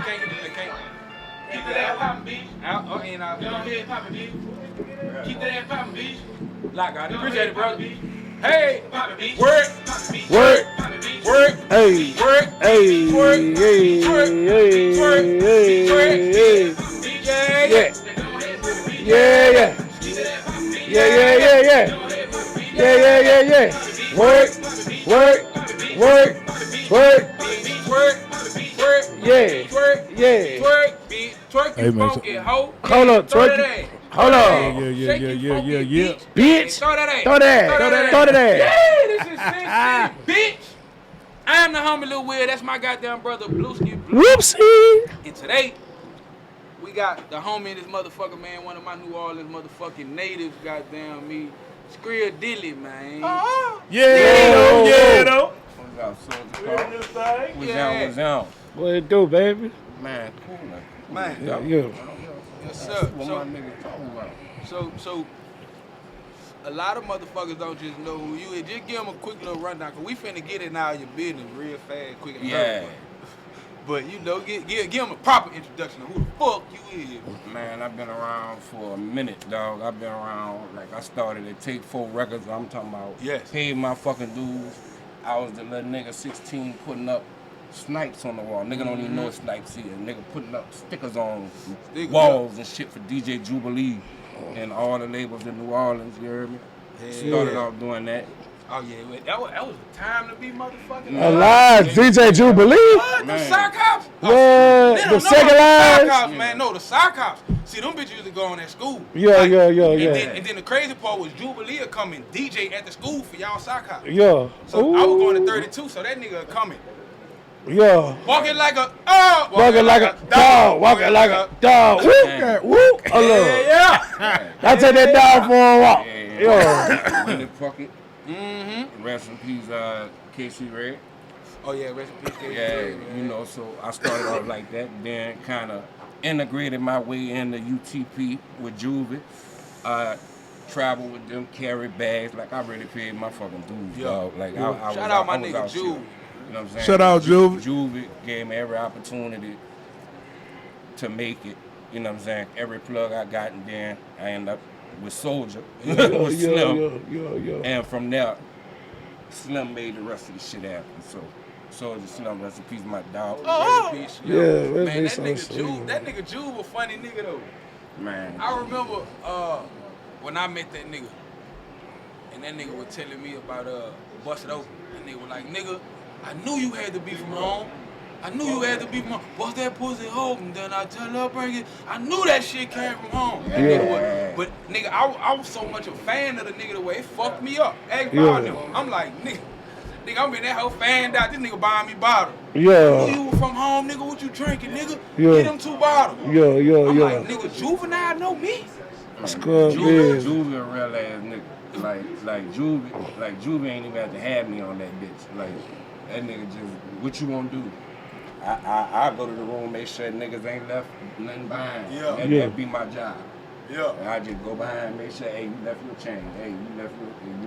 can't get it. Can't. Keep that ass poppin', bitch. Out. Oh, and out. Get on here poppin', bitch. Keep that ass poppin', bitch. Lock on it. Appreciate it, brother. Hey, work, work, work, hey, work, hey, work, hey, work, work, work, yeah, yeah, yeah, yeah, yeah, work, work, work, work, work, work, yeah, twerk, yeah, twerk, twerk, you funky hoe. Hold up, twerk. Hold on. Yeah. Bitch. Throw that. Yeah, this is Sincity, bitch. I am the homie Lil Will. That's my goddamn brother, BLUESKI. Whoopsie. And today, we got the homie in this motherfucker, man. One of my New Orleans motherfucking natives, goddamn me. Skrill Dilly, man. Yeah, though. What's out? What it do, baby? Man, cool, man. Yeah. Yes, sir. What my niggas talking about? So, a lot of motherfuckers don't just know who you is. Just give them a quick little rundown, cause we finna get in all your business real fast, quick and yeah. But you know, give them a proper introduction of who the fuck you is. Man, I've been around for a minute, dog. I've been around, like I started at Take 4 Records. I'm talking about paid my fucking dues. I was the little nigga 16 putting up snipes on the wall. Nigga don't even know what snipes is. Nigga putting up stickers on walls and shit for DJ Juveninile and all the labels in New Orleans, you heard me? Started off doing that. Oh yeah, that was the time to be motherfucking alive. DJ Juveninile? What? The sock hops? What? The second line? The sock hops, man. No, the sock hops. See, them bitches used to go on at school. Yeah. And then the crazy part was Juveninile coming DJ at the school for y'all sock hops. Yeah. So I was going to 32, so that nigga coming. Yeah. Walking like a walking like a dog. Walking like a dog. Whoop. Yeah. I take that dog for a walk. Yeah. Pocket. Mm-hmm. Rest in peace, Casey Red. Oh yeah, rest in peace, Casey Yeah, Red, you know, so I started off like that, then kind of integrated my way into UTP with Juvie. Travel with them, carry bags, like I really paid my fucking dues, dog. Like I shout out my nigga Juve. You know what I'm saying? Shout out Juve. Juvie gave me every opportunity to make it. You know what I'm saying? Every plug I got, and then I end up with SOULJA, with Slim. And from there, Slim made the rest of the shit happen. So SOULJA, Slim, rest in peace, my dog. Oh, man, that nigga Juve a funny nigga though. Man. I remember when I met that nigga, and that nigga was telling me about Bust It Open. That nigga was like, nigga, I knew you had to be from home. Bust that pussy open, then I tell her bring it. I knew that shit came from home. Yeah. But nigga, I was so much a fan of the nigga the way it fucked me up. I'm like, nigga, I'm in that whole fanned out. This nigga buying me bottle. Yeah. You were from home, nigga. What you drinking, nigga? Yeah. Get them 2 bottles. Yeah. I'm like, nigga, Juvenile know me. Juvie a real ass nigga. Like Juvie ain't even have to have me on that bitch. Like that nigga just, what you gonna do? I go to the room, make sure niggas ain't left nothing behind. That be my job. Yeah. And I just go behind, make sure, hey, you left your chain, hey, you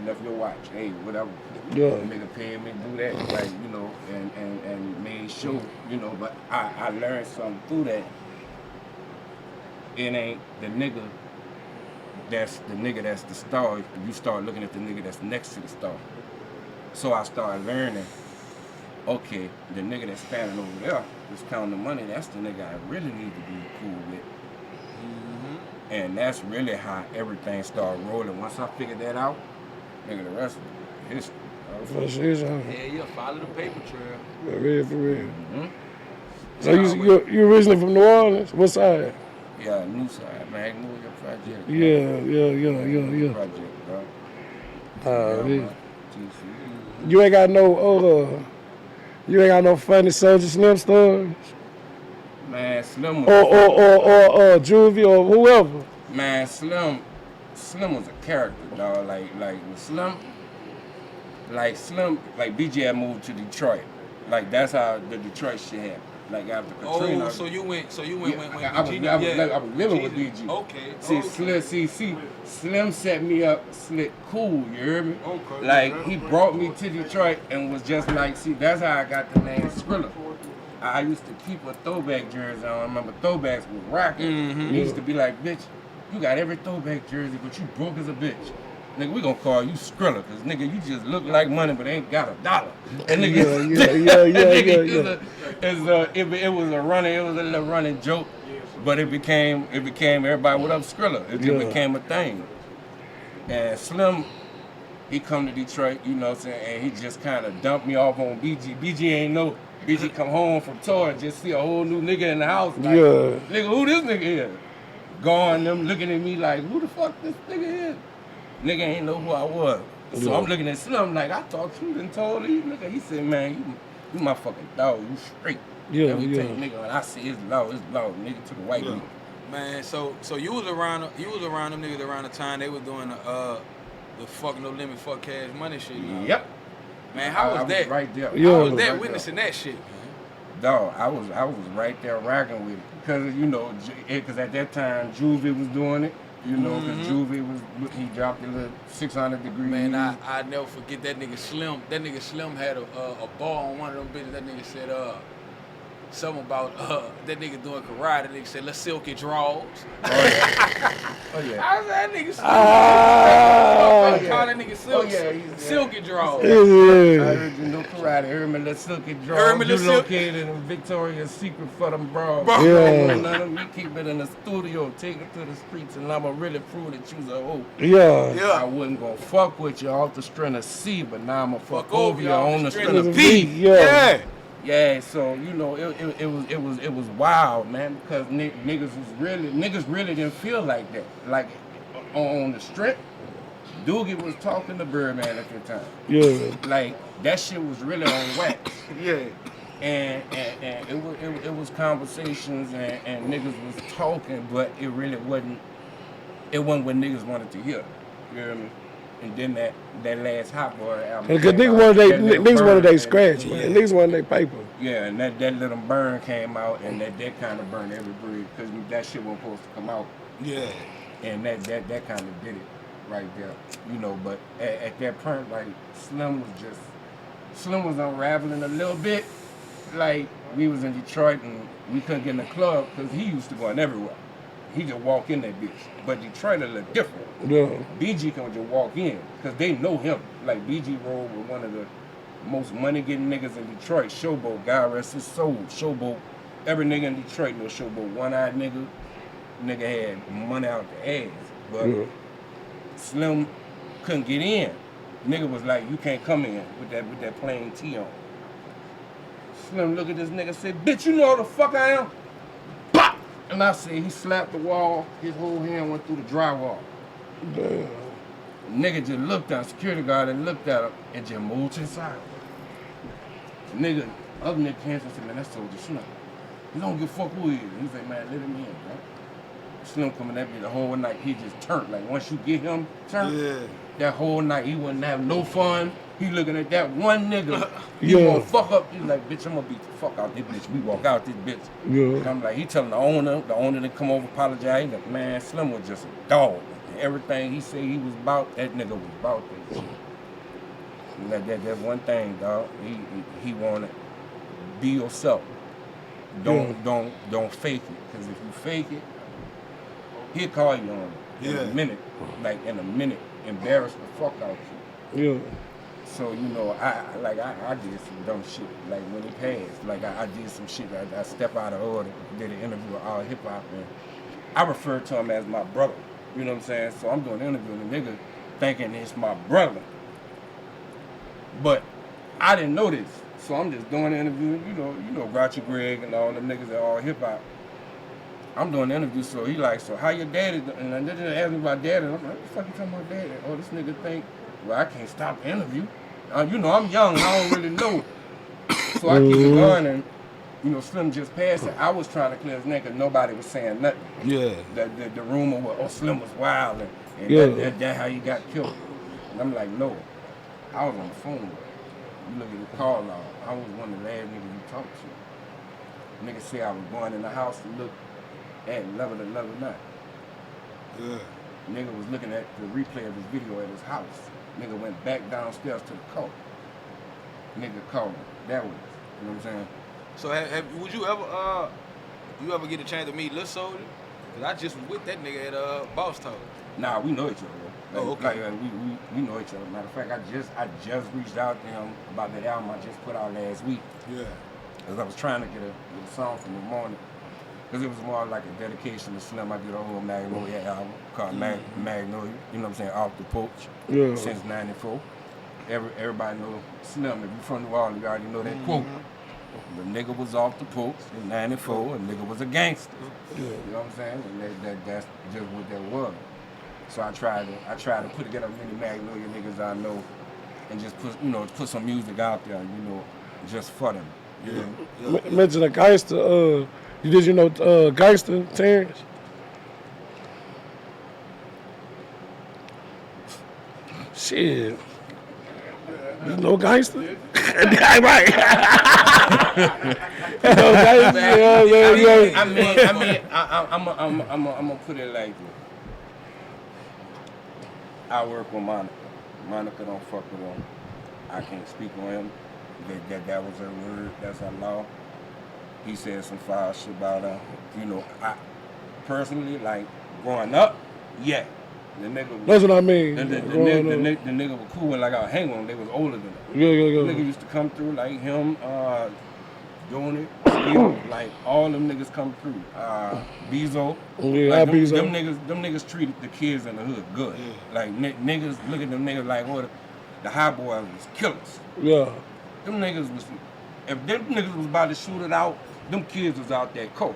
left your watch, hey, whatever. Yeah. Nigga paying me to do that, like, you know, and made sure, you know, but I learned something through that. It ain't the nigga that's the star. You start looking at the nigga that's next to the star. So I started learning, okay, the nigga that's standing over there that's counting the money, that's the nigga I really need to be cool with. And that's really how everything started rolling. Once I figured that out, nigga, the rest of it is history. Yeah, follow the paper trail. For real. So you originally from New Orleans? What side? Yeah, new side, Magnolia Project. Yeah. Project, bro. You ain't got no funny SOULJA Slim stories? Man, Slim was or Juvie or whoever. Man, Slim was a character, dog. Like Slim, BJ had moved to Detroit. Like that's how the Detroit shit happened. Like after Katrina. Oh, so you went when I was living with BG. Okay. Slim set me up slick cool, you hear me? Okay. Like he brought me to Detroit and was just like, see, that's how I got the name Skriller. I used to keep a throwback jersey on. I remember throwbacks was rocking. It used to be like, bitch, you got every throwback jersey, but you broke as a bitch. Nigga, we gonna call you Skriller, cause nigga, you just look like money, but ain't got $1. And nigga, it was a little running joke, but it became everybody, what up, Skriller? It just became a thing. And Slim, he come to Detroit, you know what I'm saying, and he just kind of dumped me off on BG. BG ain't know. BG come home from tour and just see a whole new nigga in the house. Like, nigga, who this nigga is? Going them looking at me like, who the fuck this nigga is? Nigga ain't know who I was. So I'm looking at Slim like, I thought you done told you, nigga. He said, man, you my fucking dog, you straight. Every time, nigga, when I see it's low, nigga took a white nigga. Man, so you was around them niggas around the time they was doing the fuck no limit, fuck cash money shit. Yep. Man, how was that? Right there. How was that witnessing that shit, man? Dog, I was right there rocking with it. Because, you know, because at that time, Juvie was doing it. You know, because he dropped a little 600 degrees. Man, I never forget that nigga Slim. That nigga Slim had a ball on one of them bitches. That nigga said, something about that nigga doing karate. That nigga said, let's silky draws. Oh, yeah. Oh, yeah. I was that nigga Slim. Call that nigga silky draws. I heard you know karate. Heard me, let's silky draws. You located in Victoria's Secret for them bras. None of me keep it in the studio, take it to the streets, and I'ma really prove that you's a hoe. I wasn't gonna fuck with you off the string of C, but now I'ma fuck over you on the string of P. Yeah, so you know it was wild, man, because niggas really didn't feel like that. Like on the strip, Doogie was talking to BIRDMAN at the time. Like that shit was really on wax. And it was conversations and niggas was talking, but it really wasn't what niggas wanted to hear. You know what I mean? And then that last Hot Boy album. Because niggas wanted they scratch, man. Niggas wanted they paper. Yeah, and that Let 'Em Burn came out, and that kind of burned every bridge, because that shit wasn't supposed to come out. And that kind of did it right there, you know. But at that point, like Slim was unraveling a little bit. Like we was in Detroit and we couldn't get in the club because he used to go in everywhere. He just walk in that bitch. But Detroit a little different. BG can just walk in because they know him. Like BG rolled with one of the most money-getting niggas in Detroit, Showboat. God rest his soul. Showboat. Every nigga in Detroit knows Showboat. One-eyed nigga. Nigga had money out the ass. But Slim couldn't get in. Nigga was like, you can't come in with that plain tee on. Slim look at this nigga and said, bitch, you know who the fuck I am? Bop! And I said, he slapped the wall, his whole hand went through the drywall. Nigga just looked at him, security guard and looked at him and just moved to the side. Nigga, other nigga came and said, man, that's Soulja Slim. He don't give a fuck who he is. He said, man, let him in, bro. Slim coming at me the whole night, he just turned. Like once you get him turned, that whole night he wouldn't have no fun. He looking at that one nigga, he gonna fuck up. He's like, bitch, I'm gonna beat the fuck out this bitch. We walk out this bitch. And I'm like, he telling the owner to come over, apologize. He's like, man, Slim was just a dog. And everything he said he was about, that nigga was about that shit. That's one thing, dog. He wanna be yourself. Don't fake it. Cause if you fake it, he'll call you on it in a minute. Like in a minute, embarrass the fuck out you. So, you know, I did some dumb shit. Like when he passed, like I did some shit. I stepped out of order, did an interview with all hip hop, and I referred to him as my brother. You know what I'm saying? So I'm doing an interview with a nigga thinking it's my brother. But I didn't know this. So I'm just doing the interview, you know, Grouchy Greg and all them niggas at all hip hop. I'm doing the interview, so he like, so how your daddy? And then they asked me about daddy. And I'm like, what the fuck you talking about daddy? Oh, this nigga think, well, I can't stop the interview. You know, I'm young, I don't really know. So I keep it going, and, you know, Slim just passed it. I was trying to clear his name because nobody was saying nothing. The rumor was, oh, Slim was wild, and that's how he got killed. And I'm like, no. I was on the phone. You look at the call log. I was one of the last niggas you talked to. Nigga say I was going in the house to look at level to level not. Nigga was looking at the replay of his video at his house. Nigga went back downstairs to the car. Nigga called him. That was, you know what I'm saying? So would you ever get a chance to meet Lil Soulja? Cause I just was with that nigga at Boss Talk. Nah, we know each other. Like, Oh, okay. Like, we know each other. Matter of fact, I just reached out to him about that album I just put out last week. Yeah. Cause I was trying to get a song from the morning. Cause it was more like a dedication to Slim. I did a whole Magnolia album called Magnolia. You know what I'm saying? Off the Porch. Yeah. Since '94. Everybody know Slim. If you from New Orleans, you already know that quote. The nigga was off the porch in '94, and nigga was a gangster. Yeah. You know what I'm saying? And that's just what that was. So I tried to put together many Magnolia niggas I know, and just put some music out there, just for them. Yeah. Mention a gangster. You know gangster Terrence? Shit. You know gangster? Right. I'm gonna put it like this. I work with Monica. Monica don't fuck with him. I can't speak on him. That was her word. That's her law. He said some foul shit about her. I personally, like, growing up, yeah. The nigga, that's what I mean. The nigga was cool, and like I hang on him. They was older than him. Yeah. The nigga used to come through like him, doing it. Skill, like all them niggas come through. Bezo. Yeah, like Bezo. Them niggas treated the kids in the hood good. Yeah. Like niggas look at them niggas like, oh, the high boys was killers. Yeah. Them niggas was, if them niggas was about to shoot it out, them kids was out there cold.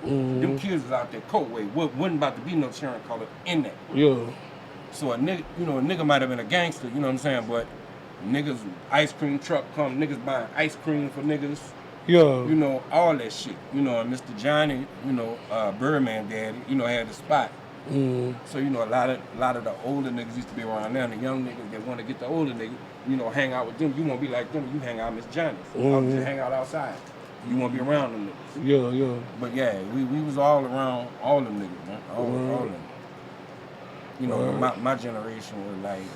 Mm-hmm. Them kids was out there cold way. Wasn't about to be no sharing color in that. Yeah. So a nigga might have been a gangster, you know what I'm saying? But niggas, ice cream truck come, niggas buying ice cream for niggas. Yeah. All that shit. And Mr. Johnny, BIRDMAN daddy, had the spot. Mm. So, a lot of the older niggas used to be around there, and the young niggas that want to get the older niggas, hang out with them. You won't be like them, you hang out with Miss Johnny's. Just hang out outside. You won't be around them niggas. Yeah. But yeah, we was all around all them niggas, man. All them. My generation was like,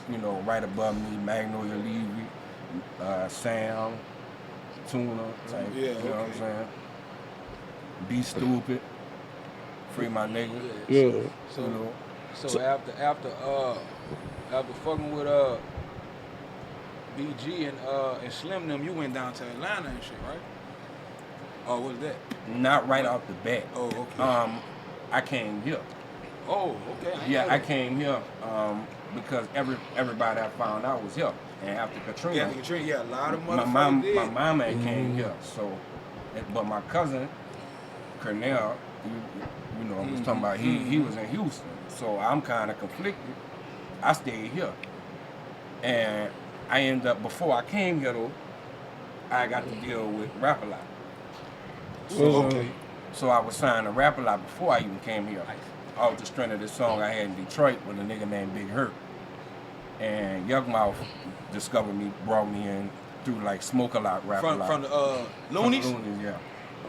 right above me, Magnolia Levy, Sam, Tuna, type, you know what I'm saying? Be stupid, free my nigga. Yeah. So after fucking with BG and Slim them, you went down to Atlanta and shit, right? Oh, what was that? Not right off the bat. Oh, okay. I came here. Oh, okay. I came here because everybody I found out was here. And after Katrina, a lot of motherfuckers did. My mama came here. So, but my cousin, Cornell, I was talking about, he was in Houston. So I'm kind of conflicted. I stayed here. And I ended up, before I came here though, I got to deal with Rap-A-Lot. So I was signed to Rap-A-Lot before I even came here. Off the strength of this song I had in Detroit with a nigga named Big Hurt. And Young Mouth discovered me, brought me in through like Smoke A Lot, Rap-A-Lot. From the Loonies? From the Loonies, yeah.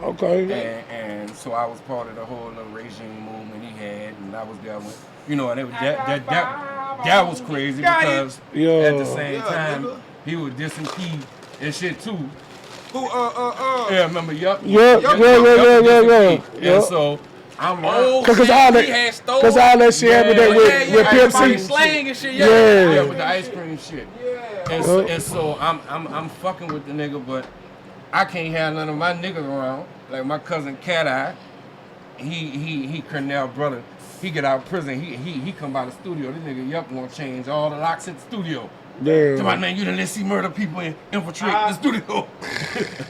Okay. And so I was part of the whole little regime movement he had, and I was there with, and it was that was crazy because at the same time he was dissing P and shit too. Who Yeah, remember Yup? Yeah. And so I'm because all that shit happened there with Pimp C. Slang and shit, yeah, with the ice cream shit. And so I'm fucking with the nigga, but I can't have none of my niggas around. Like my cousin Cat Eye, he Cornell brother. He get out of prison. He come by the studio. This nigga Yup gonna change all the locks at the studio. Damn. So my man, you done let see murder people infiltrate the studio.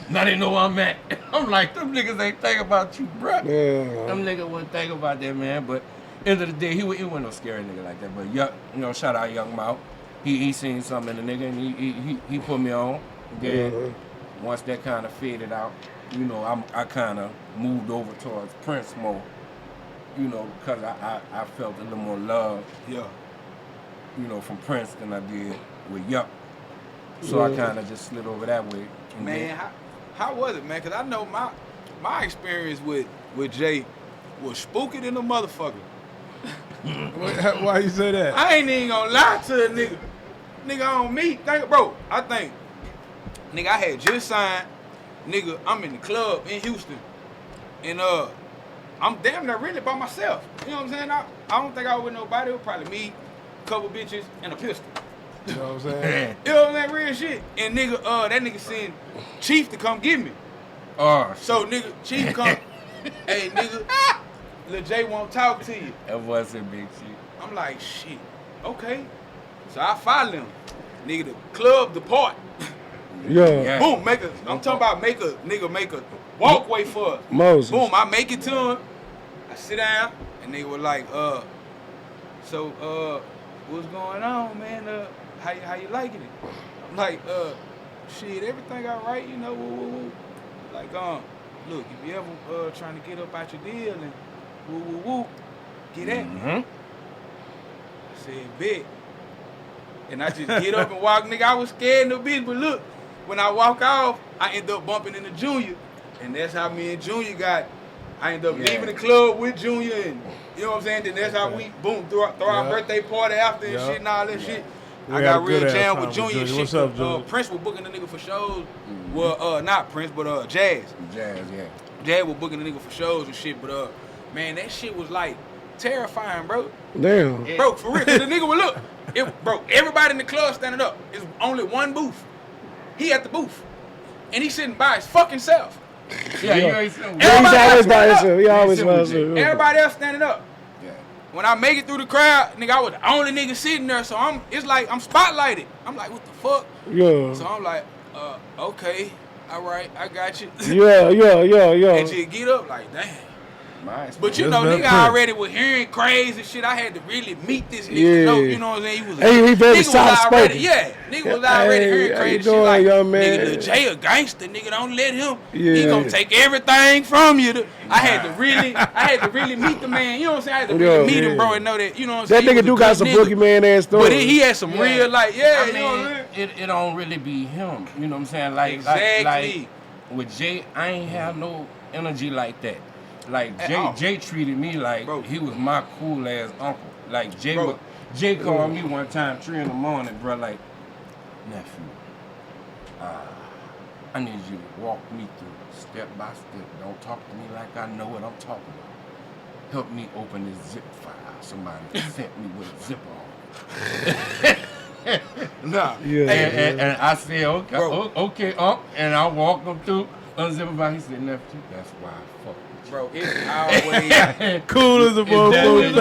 Now they know where I'm at. I'm like, them niggas ain't think about you, bruh. Yeah. Them niggas wouldn't think about that, man. But end of the day, he wasn't no scary nigga like that. But Yup, shout out Young Mouth. He seen something in the nigga and he put me on. Then once that kind of faded out, I kind of moved over towards Prince more. Because I felt a little more love. Yeah. From Prince than I did with Yup. So I kind of just slid over that way. Man, how was it, man? Because I know my experience with Jay was spooky than a motherfucker. Why you say that? I ain't even gonna lie to a nigga on me. I had just signed nigga, I'm in the club in Houston, and I'm damn near really by myself. You know what I'm saying? I don't think I was with nobody. It was probably me, a couple bitches, and a pistol. You know what I'm saying? You know what I'm saying? Real shit. And nigga, that nigga sent Chief to come get me. Oh, so nigga, Chief come, hey nigga, Lil J won't talk to you. That wasn't big shit. I'm like, shit, okay. So I follow him. Nigga, the club depart. Yeah. Boom, I'm talking about make a walkway for us. Moses. Boom, I make it to him. I sit down, and they were like, so, what's going on, man? How you liking it? I'm like, shit, everything all right, you know, woo. Like, look, if you ever trying to get up out your deal and woo, get at me. I said, bet. And I just get up and walk, nigga. I was scared in the bitch, but look, when I walk off, I end up bumping into Junior. And that's how me and Junior got, I end up leaving the club with Junior, and you know what I'm saying? Then that's how we, boom, throw our birthday party after and shit and all that shit. I got real jam with Junior. What's up, Junior? Prince was booking the nigga for shows. Well, not Prince, but Jazz. Jazz, yeah. Jazz was booking the nigga for shows and shit, but man, that shit was like terrifying, bro. Damn. Bro, for real, 'cause the nigga would look. Bro, everybody in the club standing up. It's only one booth. He at the booth. And he's sitting by his fucking self. Yeah, you always he's always by himself. He always by himself. Everybody else standing up. Yeah. When I make it through the crowd, nigga, I was the only nigga sitting there, so it's like I'm spotlighted. I'm like, what the fuck? Yeah. So I'm like, okay, all right, I got you. Yeah. And just get up like, damn. Nice. But you know, nigga already was hearing crazy shit. I had to really meet this nigga. You know what I'm saying? He very soft spoken. Nigga was already hearing crazy shit. Like, young man? Nigga, Lil J a gangster. Nigga, don't let him. He gonna take everything from you. I had to really meet the man. You know what I'm saying? I had to really meet him, bro, and know that. You know what I'm saying? That nigga do got some boogeyman ass stories. But he had some real, like, you know what I mean? It don't really be him. You know what I'm saying? Like, exactly. Like with Jay, I ain't have no energy like that. Like Jay treated me like he was my cool ass uncle. Like Jay called me one time 3 in the morning, bro. Like, nephew, I need you to walk me through step by step. Don't talk to me like I know what I'm talking about. Help me open this zip file. Somebody sent me with a zipper on. Nah. And I said, okay, and I walked him through unzip file. He said, nephew, that's why I fuck. Bro, it's always cool as a motherfucker.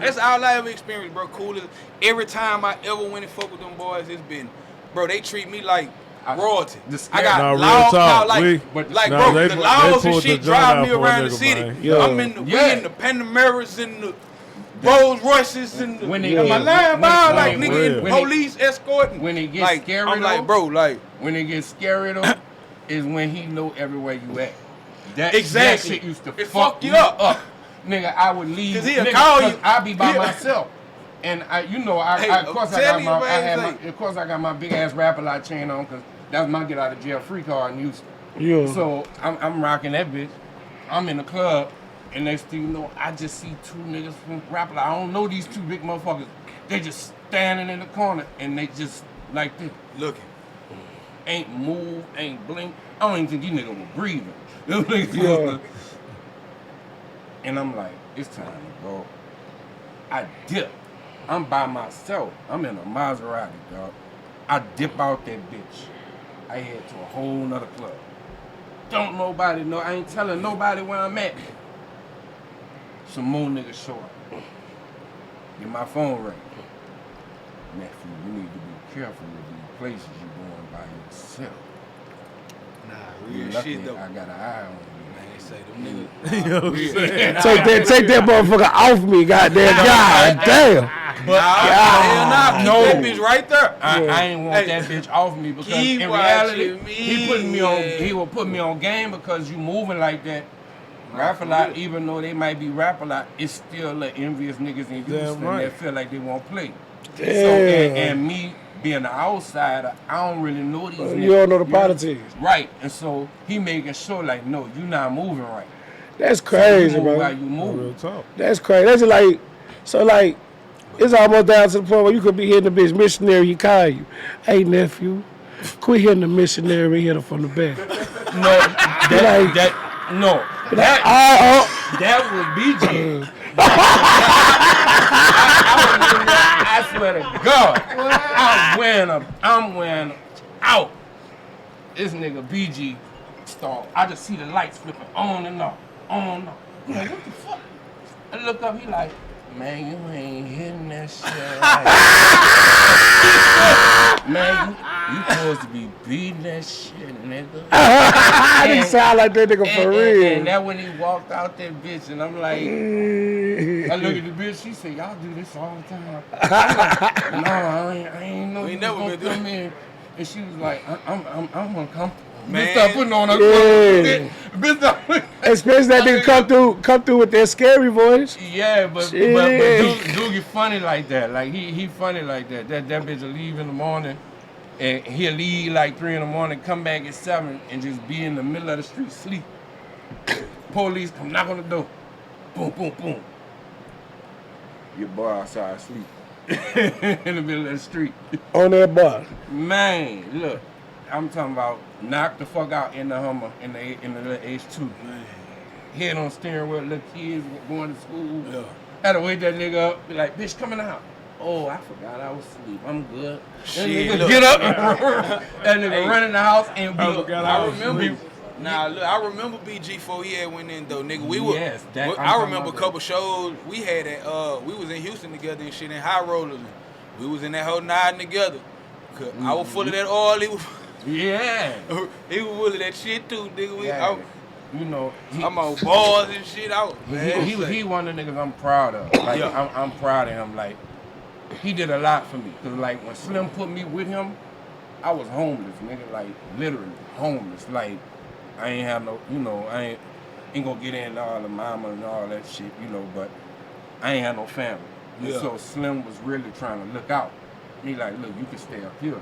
That's all I ever experienced, bro. Cool as every time I ever went and fuck with them boys, it's been, bro. They treat me like royalty. I got laws now, bro. The laws and shit drive me around the city. I'm in the Panameras and the Rolls Royces and my line by like nigga, police escorting. When it gets scary, I'm like, bro, like when it gets scary though, is when he know everywhere you at. That shit used to fuck you up. Nigga, I would leave. Cause he'll call you. I be by myself. And of course I got my big ass Rap-A-Lot chain on, cause that was my get out of jail free card in Houston. Yeah. So I'm rocking that bitch. I'm in the club, and next thing you know, I just see 2 niggas from Rap-A-Lot. I don't know these 2 big motherfuckers. They just standing in the corner, and they just like this. Looking. Ain't move, ain't blink. I don't even think these niggas were breathing. And I'm like, it's time to go. I dip. I'm by myself. I'm in a Maserati, dog. I dip out that bitch. I head to a whole nother club. Don't nobody know. I ain't telling nobody where I'm at. Some more niggas show up. Get my phone ring. Nephew, you need to be careful with these places you going by yourself. Real shit though. I got an eye on you. Man, say them niggas. You know what I'm saying? Take that motherfucker off me, goddamn. God damn. But that bitch right there. I ain't want that bitch off me because in reality, he will put me on game because you moving like that. Rap-A-Lot, even though they might be Rap-A-Lot, it's still the envious niggas in Houston that feel like they won't play. Damn. So, and me being the outsider, I don't really know these niggas. You don't know the politics. Right. And so he making sure like, no, you not moving right. That's crazy, so bro. While you move. Real talk. That's crazy. That's like, so like, it's almost down to the point where you could be hitting the bitch missionary, he call you. Hey, nephew, Quit hitting the missionary, hit her from the back. No, that was BG. I swear to God, I'm wearing out. This nigga BG start. I just see the lights flipping on and off, on and off. I'm like, what the fuck? I look up, he like, man, you ain't hitting that shit right. Man, you supposed to be beating that shit, nigga. I didn't sound like that nigga for real. And that when he walked out that bitch, and I'm like, I look at the bitch, she said, y'all do this all the time. I'm like, no, I ain't know you never been doing me. And she was like, I'm uncomfortable. Bitch start putting on her clothes. Especially that nigga come through with that scary voice. Yeah, but Doogie funny like that. Like he funny like that. That bitch will leave in the morning, and he'll leave like 3 in the morning, come back at 7, and just be in the middle of the street sleep. Police come knock on the door. Boom, boom, boom. Your boy outside asleep. In the middle of the street. On that bar. Man, look. I'm talking about knock the fuck out in the Hummer in the little H2. Man. Head on steering wheel, little kids going to school. Yeah. Had to wake that nigga up, be like, bitch, coming out. Oh, I forgot I was asleep. I'm good. Shit, get up. That nigga run in the house and be. I remember. I remember BG before he had went in though, nigga. I remember a couple shows we had at. We was in Houston together and shit in High Rollers. We was in that whole night together. I was full of that oil. He was full of that shit too, nigga. I'm on balls and shit out. He one of the niggas I'm proud of. Like I'm proud of him. Like he did a lot for me. Cause like when Slim put me with him, I was homeless, nigga. Like literally homeless. Like I ain't have no, I ain't gonna get into all the mama and all that shit, but I ain't had no family. Yeah. So Slim was really trying to look out. He like, look, you can stay up here,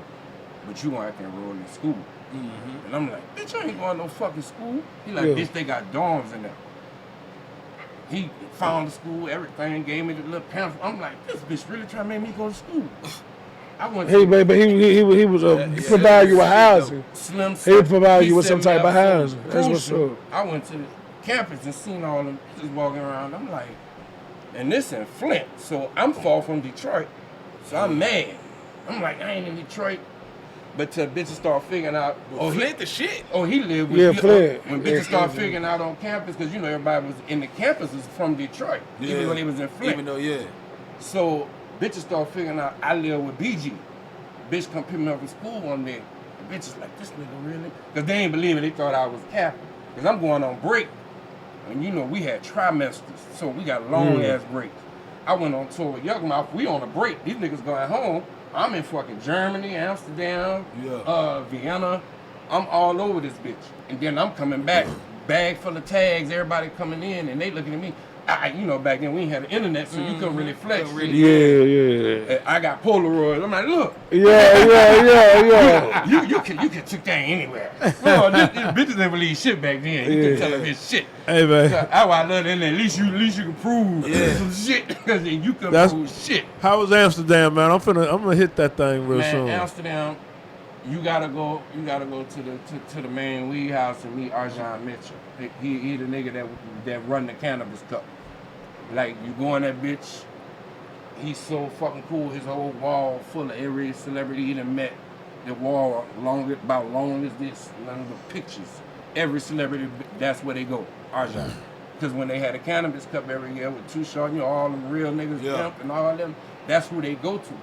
but you gonna have to enroll in school. Mm-hmm. And I'm like, bitch, I ain't going to no fucking school. He like, bitch, they got dorms in there. He found the school, everything, gave me the little pamphlet. I'm like, this bitch really trying to make me go to school. I went he was provide you with housing. Slim he would provide you with some type of housing. That's what's up. I went to the campus and seen all them just walking around. I'm like, and this in Flint, so I'm far from Detroit, so I'm mad. I'm like, I ain't in Detroit. But till bitches start figuring out, Flint the shit. Oh, he lived with Flint. When bitches start figuring out on campus, because everybody was in the campuses from Detroit, even when they was in Flint. Even though, So bitches start figuring out I live with BG. Bitch come pick me up from school one day. The bitches like, this nigga really? Because they ain't believe it. They thought I was capping. Because I'm going on break. And we had trimesters, so we got long ass breaks. I went on tour with Yuckmouth. We on a break. These niggas going home. I'm in fucking Germany, Amsterdam, Vienna. I'm all over this bitch. And then I'm coming back, bag full of tags, everybody coming in, and they looking at me. Back then we ain't had the internet, so you couldn't really flex. Yeah. I got Polaroids. I'm like, look. Yeah. You can take that anywhere. Well, this bitches didn't believe shit back then. You can tell them his shit. Hey, man. That's why I love that. At least you can prove some shit. Because you can prove shit. How was Amsterdam, man? I'm gonna hit that thing real soon. Amsterdam, you gotta go to the main weed house and meet Arjan Mitchell. He the nigga that run the cannabis cup. Like, you go in that bitch, he's so fucking cool. His whole wall full of every celebrity he done met. The wall about long as this, none of the pictures. Every celebrity, that's where they go, Arjan. Because when they had a cannabis cup every year with Too Short, all them real niggas, Pimp and all them, that's who they go to.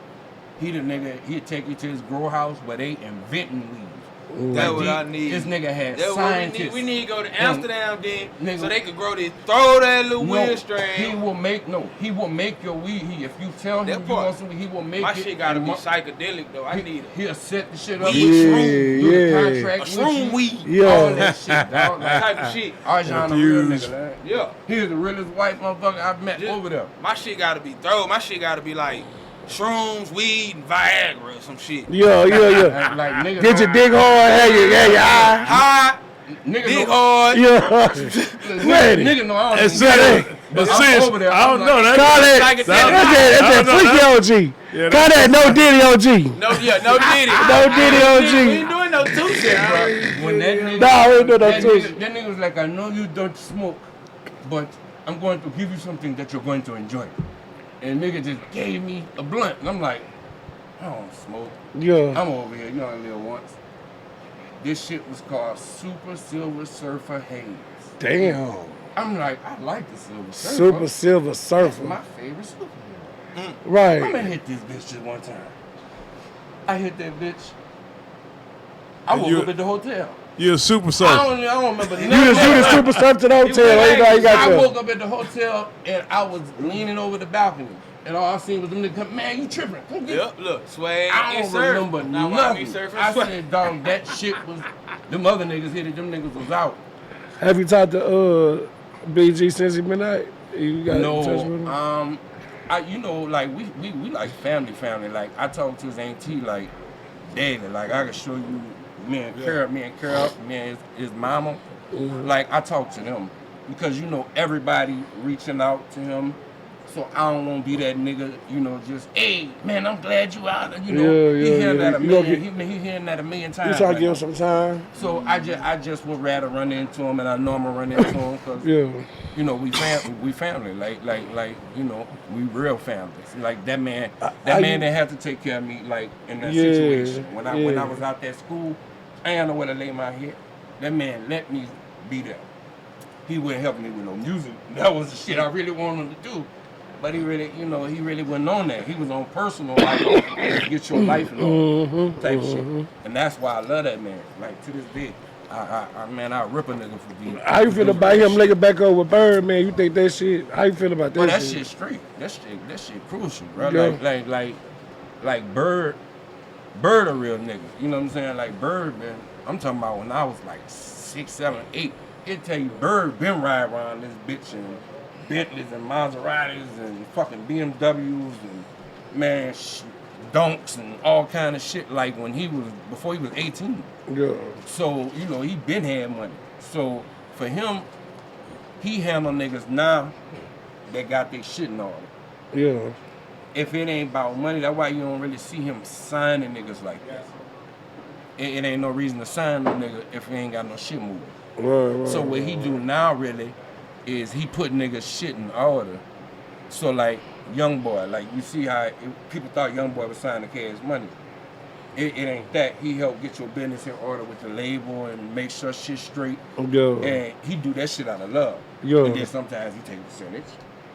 He the nigga, he'd take you to his grow house where they inventing weed. That's what I need. This nigga had scientists. We need to go to Amsterdam then, so they could grow this. Throw that little weed strain. He will make your weed. If you tell him you want some weed, he will make it. My shit gotta be psychedelic though. I need it. He'll set the shit up with shroom. Do the contract with shroom weed. All that shit, dog. That type of shit. Arjan a real nigga, man. Yeah. He's the realest white motherfucker I've met over there. My shit gotta be throw. My shit gotta be like shrooms, weed, and Viagra or some shit. Yeah. Like get your dick hard, high. Nigga dig hard. Nigga know I don't know. But since, over there, I don't know. That's that freaky OG. Yeah, Got that, no Diddy OG. No Diddy. No Diddy We OG. ain't doing no two shit, bro. When that nigga, Nah, we ain't doing no that two. nigga was like, I know you don't smoke, but I'm going to give you something that you're going to enjoy. And nigga just gave me a blunt. And I'm like, I don't smoke. Yeah. I'm over here. You know I live once. This shit was called Super Silver Surfer Haze. Damn. I'm like, I like the Silver Surfer. Super Silver That's Surfer. my favorite superhero. Right. I'm gonna hit this bitch just one time. I hit that bitch. I woke up at the hotel. You're a super I surfer. don't remember nothing. You just do the Super Surfer to the hotel. You got I your. woke up at the hotel and I was leaning over the balcony. And all I seen was them niggas come, man, you tripping. Come get Yep, look, swag. I don't remember nothing. Surfing, I swag. said, dog, that shit was, them other niggas hit it, them niggas was out. Have you talked to BG since he been out? You got in touch with him? No, you know, like we like family. Like I talk to his auntie like daily. Like I can show you me and Carol, me and his mama. Mm-hmm. Like I talk to them because you know everybody reaching out to him. So I don't want to be that nigga, you know, just, hey, man, I'm glad you out. You know, he hearing that a million, he hearing that a million times. You try to right give him now. some time? So I just would rather run into him, and I know I'm gonna run into him because, you know, we family, like, you know, we real families. Like that man didn't have to take care of me, like in that situation. When I was out that school, I didn't know where to lay my head. That man let me be there. He wouldn't help me with no music. That was the shit I really wanted him to do. But he really wasn't on that. He was on personal, like, get your life in order type shit. And that's why I love that man. Like, to this day, I rip a nigga for being. How you feel about him linking back over with BIRDMAN? You think that shit? How you feel about that? Well, that shit straight. That shit crucial, bro. Yeah. Like Bird a real nigga. You know what I'm saying? Like Bird, man. I'm talking about when I was like 6, 7, 8. It tell you Bird been riding around this bitch and Bentleys and Maseratis and fucking BMWs and man donks and all kind of shit like before he was 18. Yeah. So, you know, he been had money. So for him, he handle niggas now that got their shit in order. Yeah. If it ain't about money, that's why you don't really see him signing niggas like that. It ain't no reason to sign no nigga if he ain't got no shit moving. Right, So what he do now really is he put niggas shit in order. So like Young Boy, like you see how people thought Young Boy was signing Cash Money. It ain't that. He helped get your business in order with the label and make sure shit's straight. Yeah. And he do that shit out of love. Yeah. And then sometimes he take a percentage.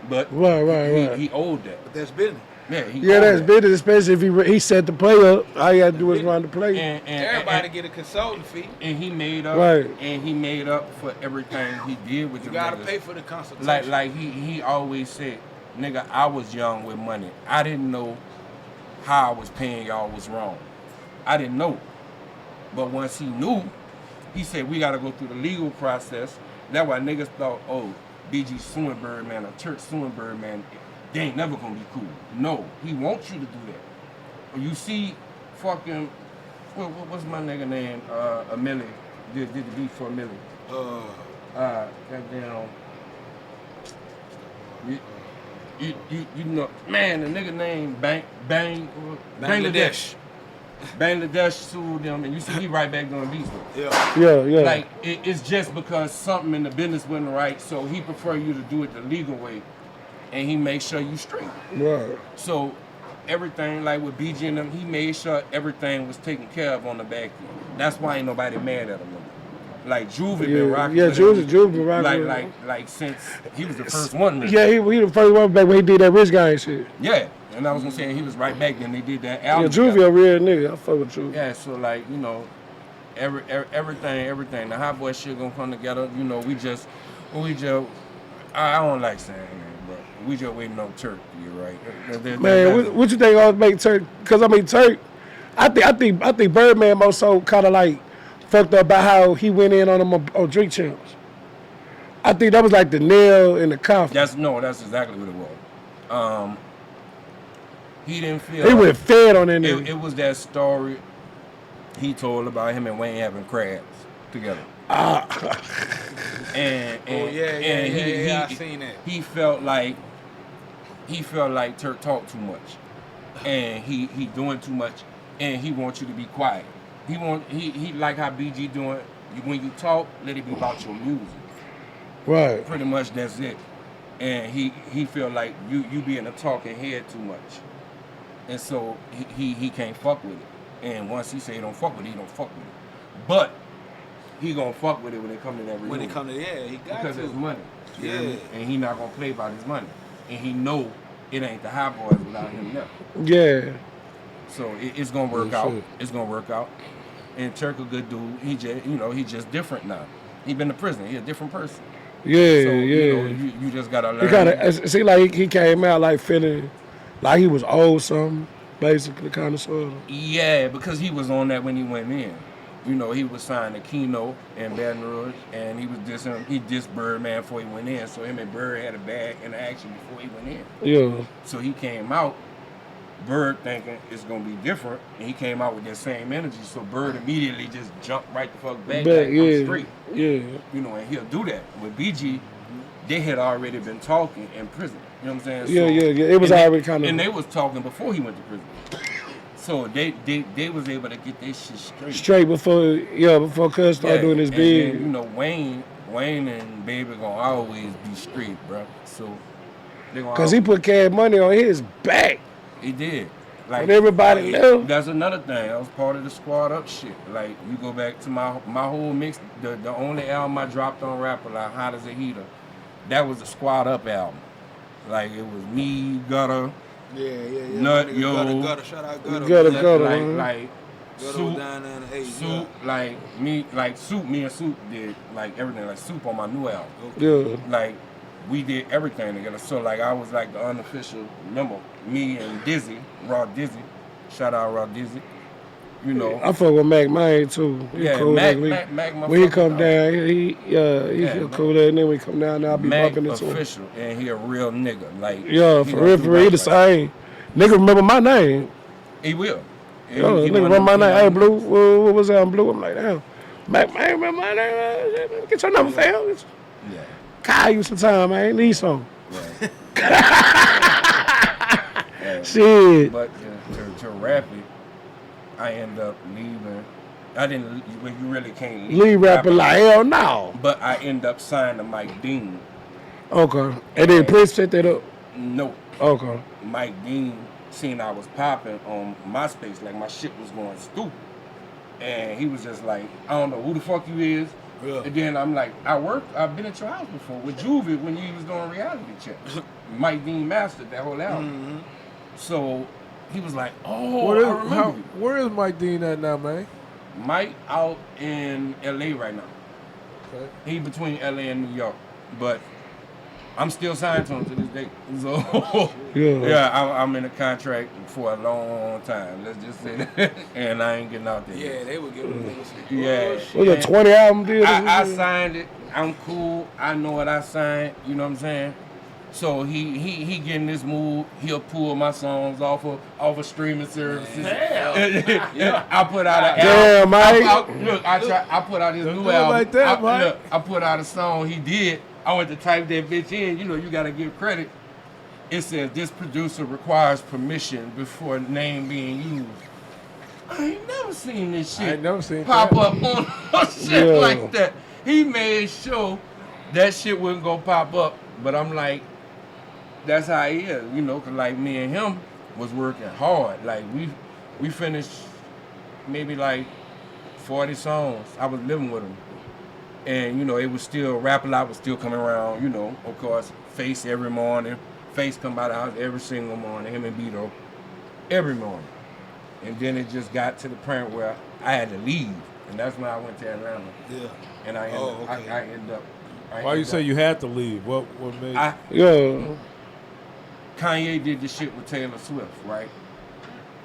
But right. He owed that. But that's business. Yeah, That's business, especially if he set the play up. All you got to do is run the play. And Everybody get a consultant fee. And he made up. Right. And he made up for everything he did with You the gotta niggas. pay for the consultation. Like he always said, nigga, I was young with money. I didn't know how I was paying y'all was wrong. I didn't know. But once he knew, he said we gotta go through the legal process. That's why niggas thought, oh, BG suing BIRDMAN or Turk suing BIRDMAN, they ain't never gonna be cool. No, he wants you to do that. You see fucking, what's my nigga name? A Millie. Did the beat for a Millie. Goddamn. You know, man, the nigga named Bangladesh. Bangladesh sued them, and you see he right back doing beats with them. Yeah. Like, it's just because something in the business wasn't right, so he prefer you to do it the legal way, and he makes sure you straight. Right. So everything, like with BG and them, he made sure everything was taken care of on the back end. That's why ain't nobody mad at him. Like Juve been rocking. Yeah, with him. Juve been rocking. Like since he was the first one. Yeah, he the first one back when he did that rich guy and shit. Yeah, and I was gonna say he was right back then. They did that album. Yeah, Juve a real nigga. I fuck with Juve. Yeah, so like, you know, everything. The Hot Boy shit gonna come together. You know, we just. I don't like saying that, but we just waiting on Turk. You're right. Man, what you think I'll make Turk? Because I mean Turk, I think BIRDMAN more so kind of like fucked up about how he went in on him on Drink Champs. I think that was like the nail in the coffin. That's exactly what it was. He didn't feel. They went fed on that nigga. It was that story he told about him and Wayne having crabs together. And I seen that. He felt like Turk talked too much. and he doing too much, and he wants you to be quiet. He like how BG doing. When you talk, let it be about your music. Right. Pretty much that's it. And he feel like you being a talking head too much, and so he can't fuck with it. And once he say he don't fuck with it, he don't fuck with it. But he gonna fuck with it when it come to that reunion. When it come to he got because to. it's money. You know what I mean? Yeah. And he not gonna play about his money. And he know it ain't the high boys without him there. Yeah. So it's gonna work out. Shit. It's gonna work out. And Turk a good dude. He just he just different now. He been to prison. He a different person. Yeah, So, yeah. You just gotta learn. He kind of it seemed like he came out like feeling like he was owed something, basically, kind of sort of. Yeah, because he was on that when he went in. You know, he was signed to Keno and Baton Rouge, and he dissed Birdman before he went in. So him and Bird had a bad interaction before he went in. Yeah. So he came out, Bird thinking it's gonna be different, and he came out with that same energy. So Bird immediately just jumped right the fuck back, like, I'm straight. Yeah. You know, and he'll do that. With BG, they had already been talking in prison. You know what I'm saying? Yeah. It was already kind of. And they was talking before he went to prison. So they was able to get their shit Straight before Cuz started doing his big. And, you know, Wayne and Baby gonna always be straight, bro. So they gonna. Cause he put Cash Money on his back. He did. Like, and everybody left. That's another thing. I was part of the Squad Up shit. Like, you go back to my whole mix. The only album I dropped on Rapper, like Hot as a Heater, that was the Squad Up album. Like, it was me, Gutter. Yeah. Nut, yo. Gutter, shout out Gutter. Gutter. Like Soup down there in the 80s. Soup, like me and Soup did like everything, like Soup on my new album. Yeah. Like, we did everything together. So like I was like the unofficial member. Me and Dizzy, Raw Dizzy. Shout out Raw Dizzy. You know. I fuck with Mac Mine too. He cool. Mac when he come down, he feel cool there, and then when he come down, I'll be bumping into him. Official, and he a real nigga. Like, for real, he the same. Nigga remember my name. He will. Nigga remember my name. Hey, Blue, what was that on Blue? I'm like, damn. Mac Mine remember my name. Get your number, fam. Yeah. Call you sometime, man. Need some. Yeah. Shit. But to rap it, I end up leaving. I didn't. Well, you really can't leave rapping like hell no. But I end up signing to Mike Dean. Okay. And then Prince set that up. No. Okay. Mike Dean seen I was popping on MySpace, like my shit was going stupid, and he was just like, I don't know who the fuck you is. Yeah. And then I'm like, I've been at your house before with Juvie when you was doing reality check. Mike Dean mastered that whole album. Mm-hmm. So he was like, oh, I remember you. Where is Mike Dean at now, man? Mike out in LA right now. Okay. He between LA and New York. But I'm still signed to him to this day. So I'm in a contract for a long time. Let's just say that. And I ain't getting out there. Yeah, they would give him Yeah. Was it 20 album deal? I signed it. I'm cool. I know what I signed. You know what I'm saying? So he get in this mood. He'll pull my songs off of streaming services. Yeah. I put out an album. Mike. I put out his new album. Like that, Mike. I put out a song he did. I went to type that bitch in. You know, you gotta give credit. It says this producer requires permission before name being used. I ain't never seen this shit. I ain't never seen pop that. up on shit like that. He made sure that shit wouldn't go pop up. But I'm like, that's how he is, you know, cause like me and him was working hard. Like we finished maybe like 40 songs. I was living with him. And, you know, it was still, Rap A Lot was still coming around, you know, of course, Face every morning. Face come by the house every single morning, him and Beto, every morning. And then it just got to the point where I had to leave. And that's when I went to Atlanta. Yeah. And I ended up. Why you say you had to leave? What made Kanye did the shit with Taylor Swift, right?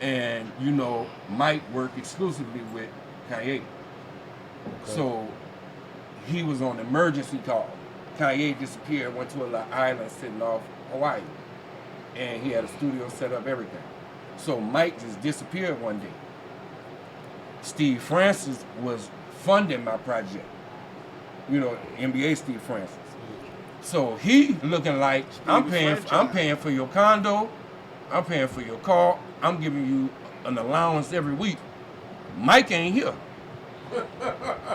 And, you know, Mike worked exclusively with Kanye. Okay. So he was on emergency call. Kanye disappeared, went to an island sitting off Hawaii. And he had a studio set up, everything. So Mike just disappeared one day. Steve Francis was funding my project. You know, NBA Steve Francis. So he looking like, I'm paying for your condo, I'm paying for your car, I'm giving you an allowance every week. Mike ain't here.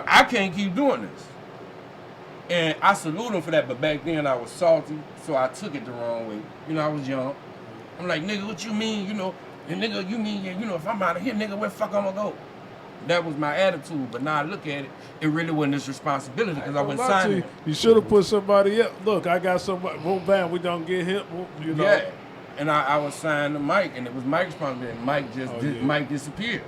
I can't keep doing this. And I salute him for that, but back then I was salty, so I took it the wrong way. You know, I was young. I'm like, nigga, what you mean? You know, and nigga, you mean, you know, if I'm out of here, nigga, where the fuck I'm gonna go? That was my attitude, but now I look at it, it really wasn't his responsibility because I wasn't signing. You should have put somebody else. Look, I got somebody. Boom, bam, we don't get hit. You know. Yeah, and I was signed to Mike, and it was Mike's responsibility. And Mike just Mike disappeared,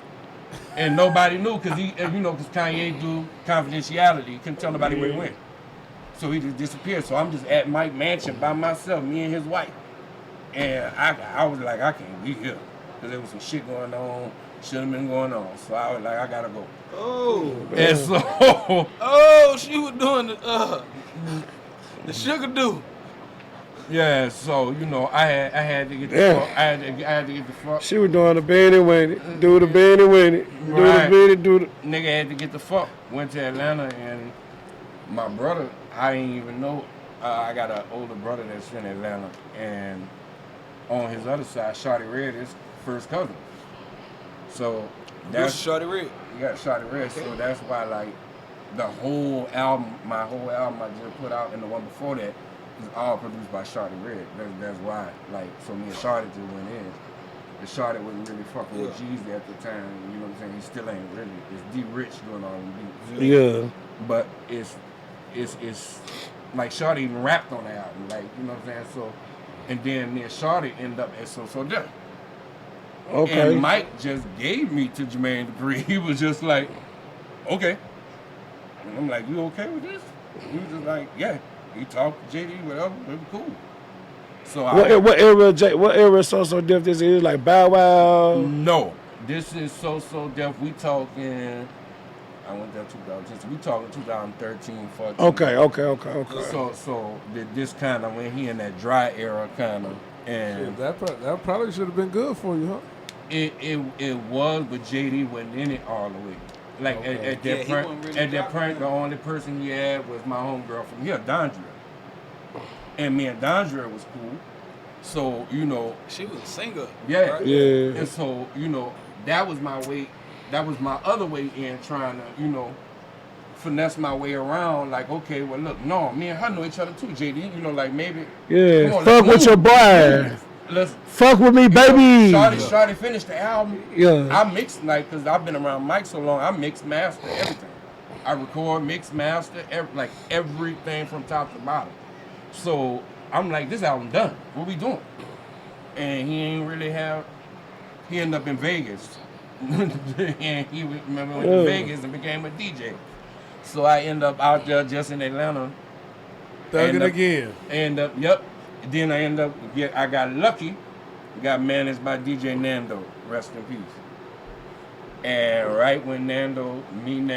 and nobody knew because because Kanye do confidentiality, he couldn't tell nobody where he went, so he just disappeared. So I'm just at Mike Mansion by myself, me and his wife, and I was like, I can't be here because there was some shit going on. Should have been going on, so I was like, I gotta go. Oh, and so, she was doing the sugar do. Yeah, so you know, I had to get the fuck. I had to get the fuck. She was doing the Benny when it, do the Benny when it, do the Benny, do the. Nigga had to get the fuck. Went to Atlanta, and my brother, I didn't even know. I got an older brother that's in Atlanta, and on his other side, Shawty Red is first cousin. So that's Shawty Red. You got Shawty Red, so that's why like my whole album I just put out and the one before that is all produced by Shawty Red. That's why. Like, so me and Shawty just went in. The Shawty wasn't really fucking with Jeezy at the time. You know what I'm saying? He still ain't really. It's D Rich doing all the beats. Yeah. But it's like Shawty even rapped on the album. Like, you know what I'm saying? So, and then me and Shawty end up at So Def. Okay. And Mike just gave me to Jermaine Dupri. He was just like, okay. And I'm like, you okay with this? He was just like, yeah. He talked to JD, whatever, it was cool. So what era So Def this is? Like Bow Wow? No. This is So Def. We talking, I went there 2010. We talking 2013, 14. Okay. So this kind of, when he in that dry era kind of. And that probably should have been good for you, huh? It was, but JD wasn't in it all the way. Like at that point, the only person he had was my homegirl from here, Dondria. And me and Dondria was cool. So, you know, she was a singer. Yeah. Right? Yeah. And so, you know, that was my way. That was my other way in trying to, you know, finesse my way around. Like, okay, well, look, no, me and her know each other too, JD. You know, like maybe. Yeah. Come on, fuck with your boy. Fuck with me, baby. Shawty finished the album. Yeah. I mixed, like, because I've been around Mike so long, I mix master everything. I record, mix, master, everything from top to bottom. So I'm like, this album done. What we doing? And he ain't really he ended up in Vegas. And he went to Vegas and became a DJ. So I end up out there just in Atlanta. Thugging again. Yep. Then I got lucky, got managed by DJ Nando, rest in peace. And right when Nando and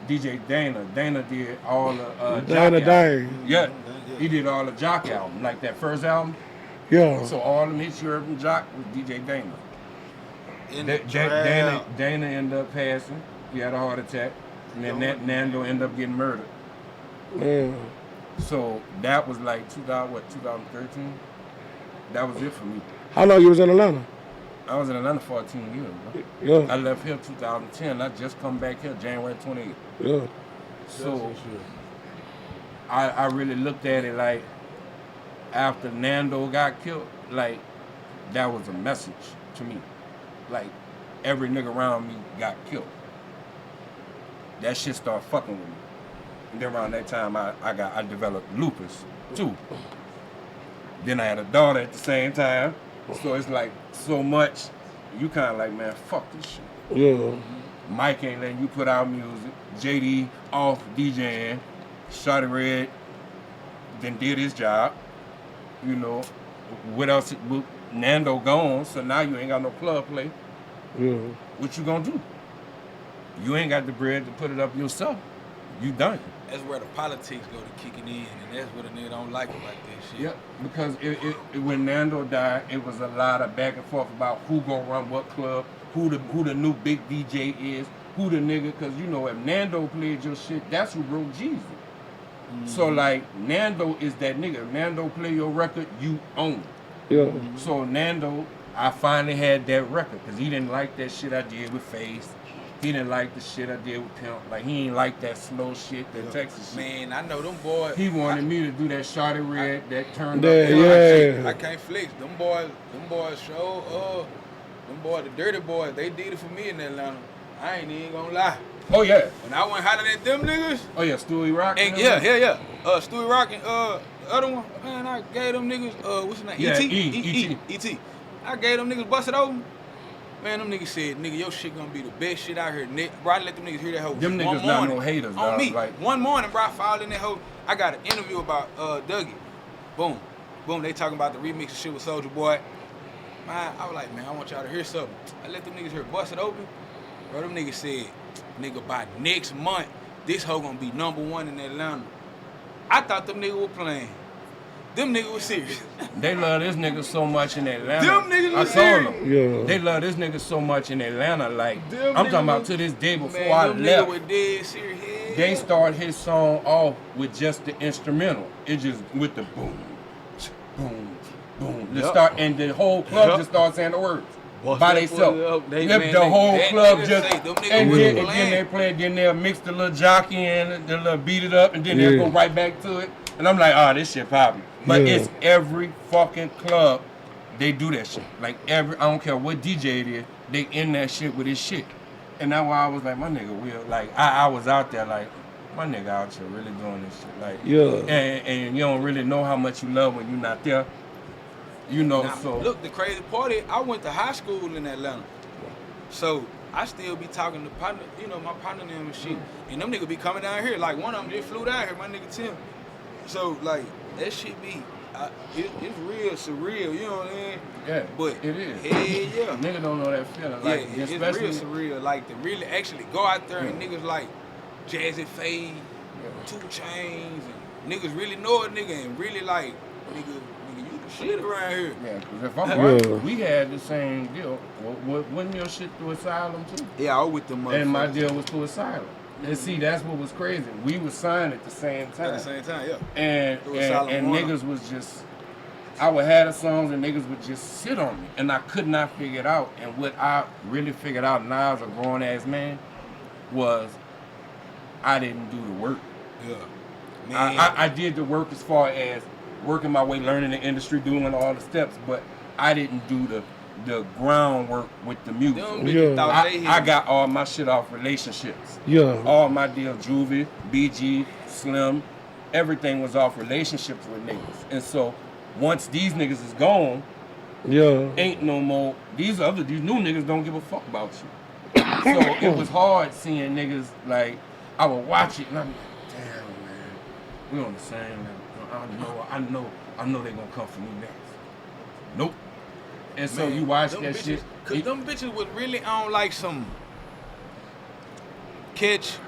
DJ Dana did all the Dana. Yeah, he did all the Jock album, like that first album. Yeah. So all the hits you heard from Jock was DJ Dana. Dana ended up passing. He had a heart attack. And then Nando ended up getting murdered. Yeah. So that was like 2013? That was it for me. How long you was in Atlanta? I was in Atlanta 14 years, bro. Yeah. I left here 2010. I just come back here January 28th. Yeah. So I really looked at it like after Nando got killed, like that was a message to me. Like every nigga around me got killed. That shit started fucking with me. And then around that time, I developed lupus too. Then I had a daughter at the same time, so it's like so much. You kind of like, man, fuck this shit. Yeah. Mike ain't letting you put out music. JD off DJing. Shawty Red then did his job. You know, what else? Nando gone, so now you ain't got no club play. Yeah. What you gonna do? You ain't got the bread to put it up yourself. You done. That's where the politics go to kicking in, and that's what a nigga don't like about that shit. Yep, because when Nando died, it was a lot of back and forth about who gonna run what club, who the new big DJ is, who the nigga, because you know if Nando played your shit, that's who wrote Jeezy. Mm-hmm. So like Nando is that nigga. If Nando play your record, you own it. Yeah. So Nando I finally had that record because he didn't like that shit I did with Face. He didn't like the shit I did with Pimp. Like, he ain't like that slow shit, that Texas shit. Man, I know them boys. He wanted me to do that Shawty Red, that turned up. Yeah. I can't flex. Them boys show, them boys, the dirty boys, they did it for me in Atlanta. I ain't even gonna lie. Oh, yeah. When I went hollering at them niggas. Oh, yeah, Stewie Rock. And yeah. Stewie Rock and the other one, man, I gave them niggas, what's his name? Yeah, E.T. I gave them niggas busted open. Man, them niggas said, nigga, your shit gonna be the best shit out here. Bro, I let them niggas hear that hoe. Them niggas not no haters, on dog. me. Like, one morning, bro, I filed in that hoe. I got an interview about Dougie. Boom. They talking about the remix of shit with Soulja Boy. Man, I was like, man, I want y'all to hear something. I let them niggas hear busted open. Bro, them niggas said, nigga, by next month, this hoe gonna be #1 in Atlanta. I thought them niggas were playing. Them niggas was serious. they love this nigga so much in Atlanta. Them niggas I was told serious. them. Yeah. They love this nigga so much in Atlanta. Like, Them I'm talking niggas about was- to this day before Man, I them left. niggas were dead serious. They start his song off with just the instrumental. It just with the boom, boom, boom. The Yup. start and the whole club Yup. just starts saying the words Bust by that themselves. boy up. They- The man, whole that club nigga just say them niggas and was then playing. they play. Then they'll mix the little jockey and the little beat it up, and then they'll Yeah. go right back to it. And I'm like, oh, this shit popping. But Yeah. it's every fucking club they do that shit. Like I don't care what DJ it is, they in that shit with his shit. And that's why I was like, my nigga will. Like I was out there like, my nigga out here really doing this shit. Like, Yeah. And you don't really know how much you love when you're not there. You know, Now, so look, the crazy part is I went to high school in Atlanta. So I still be talking to partner, my partner and them and shit. And them niggas be coming down here. Like one of them just flew down here, my nigga Tim. So like that shit be it's real surreal, you know what I mean? yeah, But it is. hell yeah. Nigga don't know that feeling. Like, Yeah, it's especially real surreal. Like to really actually go out there and niggas like Jazzy Fade, 2 Chainz, and niggas really know a nigga and really like nigga you the shit around here. Yeah, because if I'm Yeah. right, we had the same deal. Wasn't your shit through Asylum too? Yeah, I was with them motherfuckers. And my deal was through Asylum. And see, that's what was crazy. We was signed at the same time. At the same time, yeah. And Through Asylum and One. niggas was just, I would have the songs and niggas would just sit on me. And I could not figure it out. And what I really figured out now as a grown ass man was I didn't do the work. Yeah. Man. I did the work as far as working my way, learning the industry, doing all the steps, but I didn't do the groundwork with the music. Them Yeah. niggas thought they I got all my shit off relationships. Yeah. All my deals, Juvie, BG, Slim, everything was off relationships with niggas. And so once these niggas is gone, Yeah. ain't no more. These new niggas don't give a fuck about you. So it was hard seeing niggas like I would watch it and I'm like, damn man, we on the same level. I know they gonna come for me next. Nope. And so Man, you watch them that bitches, shit. Cause them bitches was really on like some catch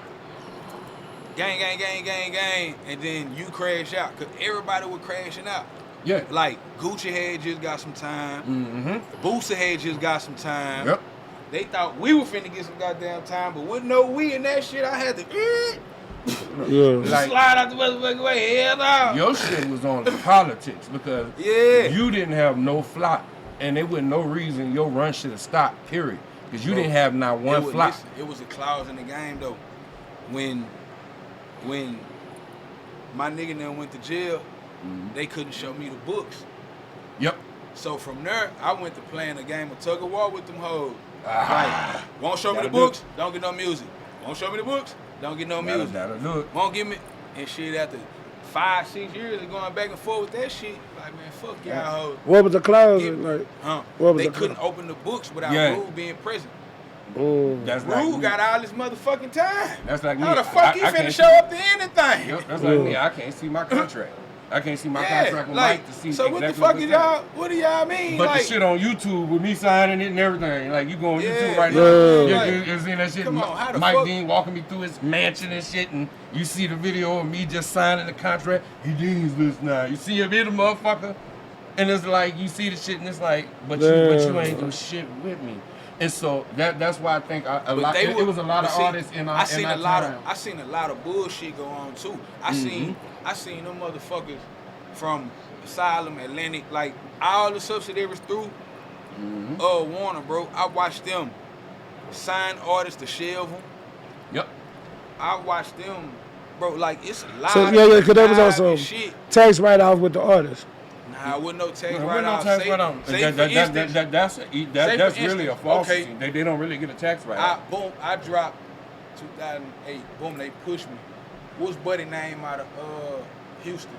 gang, and then you crash out. Cause everybody was crashing out. Yeah. Like Gucci had just got some time. Mm-hmm. Boosie had just got some time. Yep. They thought we were finna get some goddamn time, but wouldn't know we in that shit. I had to Yeah. Like- slide out the motherfucking way. Hell no. Your shit was on the politics because Yeah. you didn't have no flop, and there was no reason your run should have stopped. Period. Because you didn't have not one flop. Listen, it was a clause in the game though. When my nigga and them went to jail, they couldn't show me the books. Yep. So from there, I went to playing a game of tug of war with them hoes. Ah. Like, won't show me the That'll do books, don't get no music. Won't show me the books, don't get no music. That'll do it. Won't give me and shit after 5-6 years of going back and forth with that shit. Like man, fuck y'all hoes. What was the clause? Yeah. Like, Huh? What was They the couldn't open the books without Yeah. Rue being present. That's Rue like me. got all this motherfucking time. That's like me. How the fuck he I finna can't show see- up to anything? Yep, that's like me. I can't see my contract. I can't see my contract with like, Mike to see so exactly what the fuck what's is there. y'all? What do y'all mean? But like, the shit on YouTube with me signing it and everything, like you go on Yeah, YouTube right yeah. now, Like, you seeing that shit. come on, how the Mike fuck- Dean walking me through his mansion and shit, and you see the video of me just signing the contract. He Dean's this now. You see him in the motherfucker, and it's like you see the shit, and it's like, but you ain't do shit with me. And so that's why I think it was a lot of artists in our I seen a lot time. of I seen a lot of bullshit go on too. I seen them motherfuckers from Asylum, Atlantic, like all the subsidiaries through Warner, bro. I watched them sign artists to shelve them. Yep. I watched them, bro. Like it's a lot. So yeah, because that was also shit. tax write-off with the artist. Nah, with no tax No, write-off. no tax write-off. That's really a falsity. Okay. They don't really get a tax write-off. I dropped 2008. Boom, they pushed me. What's buddy name out of Houston?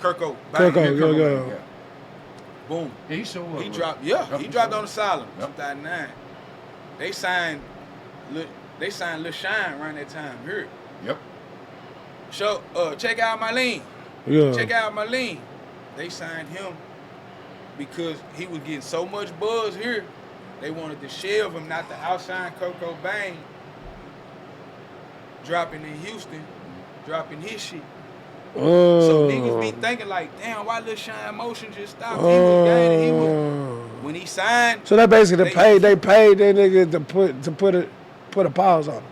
Kirko. Kirko, Yeah. Boom. Yeah, he sure was. He dropped. Yeah, he dropped on Asylum. 2009. They signed Lil Shine around that time. Here. Yep. Check out my lean. Yeah. Check out my lean. They signed him because he was getting so much buzz here. They wanted to shelve him, not to outshine Kurt Cobain. Dropping in Houston, dropping his shit. So niggas be thinking like, damn, why Lil Shine Motion just stopped? He was gaining. When he signed. So that basically they paid that nigga to put a pause on him.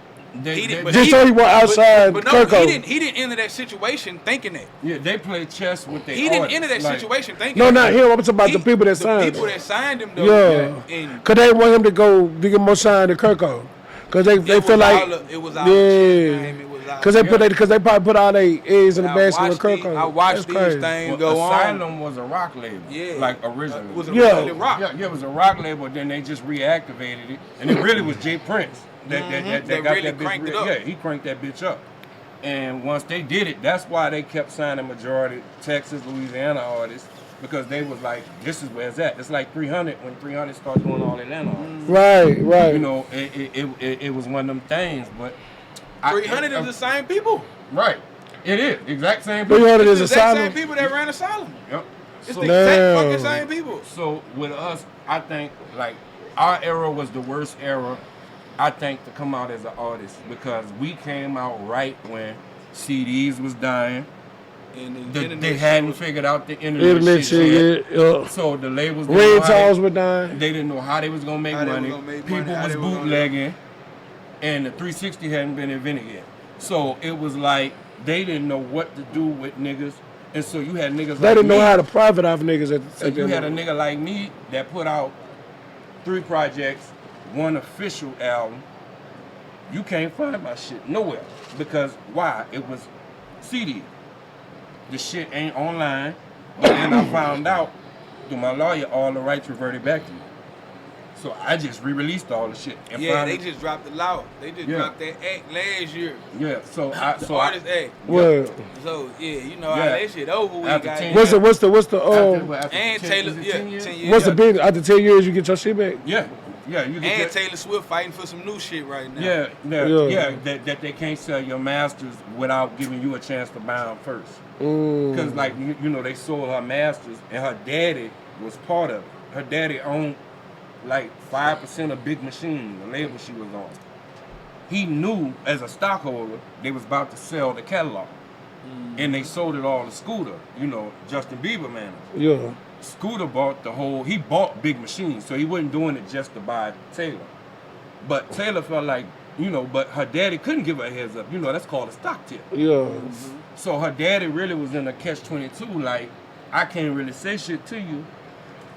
So he went outside. But no, he didn't enter that situation thinking that. Yeah, they played chess with their He didn't enter that situation thinking no, that. not him. I'm talking about the people that signed him. The people that signed him, though. Yeah. Because they want him to go get more shine than Kirko. Because they feel like. It was all the Because they probably put all their eggs in the basket with Kirko. I watched these things go on. Asylum was a rock label. Yeah. Like originally. It was a rock. Yeah, it was a rock label, then they just reactivated it. And it really was Jay Prince that got really that bitch. cranked it up. Yeah, he cranked that bitch up. And once they did it, that's why they kept signing majority Texas, Louisiana artists. Because they was like, this is where it's at. It's like 300 when 300 started doing all Atlanta artists. Right. You know, it was one of them things, but 300 is the same people. Right. It is. Exact same people. 300 is It's the exact Asylum. same people that ran Asylum. Yep. It's the exact fucking same people. So with us, I think like our era was the worst era, I think, to come out as an artist because we came out right when CDs was dying. And They hadn't figured out the internet shit yet. So the labels ringtones were dying. They didn't know how they was gonna make money. People was bootlegging, and the 360 hadn't been invented yet. So it was like they didn't know what to do with niggas, and so you had niggas. They didn't know how to profit off niggas. So you had a nigga like me that put out 3 projects, 1 official album. You can't find my shit nowhere because why? It was CD. The shit ain't online, but then I found out through my lawyer all the rights reverted back to me. So I just re-released all the shit. And they just dropped the law. They just dropped that act last year. Yeah, so artist act. Well, so you know how that shit over with. What's the and Taylor 10 years. What's the business? After 10 years you get your shit back? Yeah, you get and Taylor Swift fighting for some new shit right now. Yeah. That they can't sell your masters without giving you a chance to buy them first. Because like you know they sold her masters and her daddy was part of it. Her daddy owned like 5% of Big Machine, the label she was on. He knew as a stockholder they was about to sell the catalog. And they sold it all to Scooter, you know, Justin Bieber man. Yeah. Scooter bought he bought Big Machine, so he wasn't doing it just to buy Taylor. But Taylor felt like, you know, but her daddy couldn't give her a heads up. You know, that's called a stock tip. Yeah. So her daddy really was in a catch-22, like, I can't really say shit to you,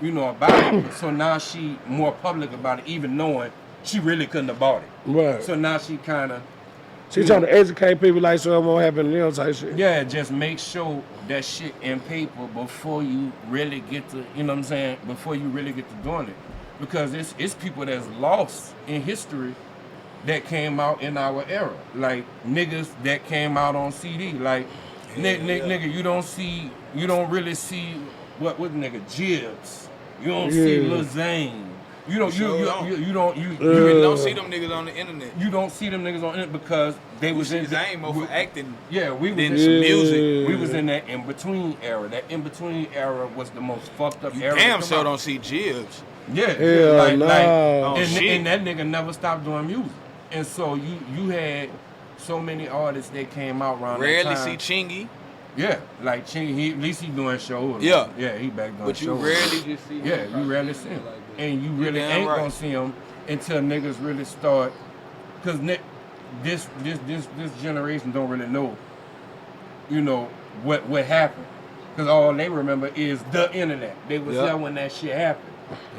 you know, about it. So now she more public about it, even knowing she really couldn't have bought it. Right. So now she kind of... She's trying to educate people like so it won't happen, you know, type shit. Yeah, just make sure that shit in paper before you really get to, you know what I'm saying, before you really get to doing it. Because it's people that's lost in history that came out in our era. Like niggas that came out on CD. Like nigga, you don't really see what nigga Jibs. You don't see Lil Zane. You really don't see them niggas on the internet. You don't see them niggas on the internet because they was in Zane more for acting. Yeah, we was in some music. We was in that in between era. That in between era was the most fucked up era. Damn sure don't see Jibs. Yeah, and that nigga never stopped doing music. And so you had so many artists that came out around that time. Rarely see Chingy. Yeah, like Chingy, at least he doing shows. Yeah, he back doing shows. But you rarely just see him. Yeah, you rarely see him. And you really ain't gonna see him until niggas really start, cause this generation don't really know, you know, what happened. Because all they remember is the internet. They was there when that shit happened.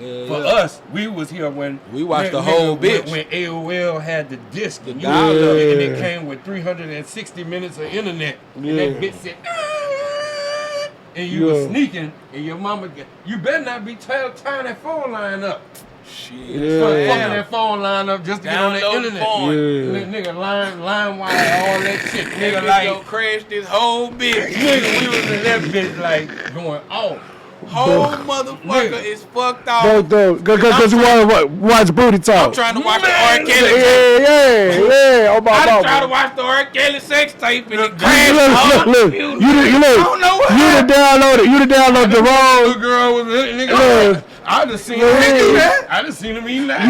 Yeah, For us, we was here when we watched the whole bitch. When AOL had the disc and you dial-up. and it came with 360 minutes of internet. And that bitch said, and you was sneaking, and your mama, you better not be tying that phone line up. Shit. Fucking that phone line up just to get on the internet. Nigga, line wire, all that shit. Nigga, like, crashed this whole bitch. nigga, we was in that bitch, like, going off. Whole motherfucker is fucked off. Because you want to watch booty talk. I'm trying to watch the R. Kelly tape. Yeah. Oh, my I tried to watch the R. Kelly sex tape and it crashed. Look. You done downloaded the wrong. The girl was nigga. I just seen him do that. I just seen him eat that.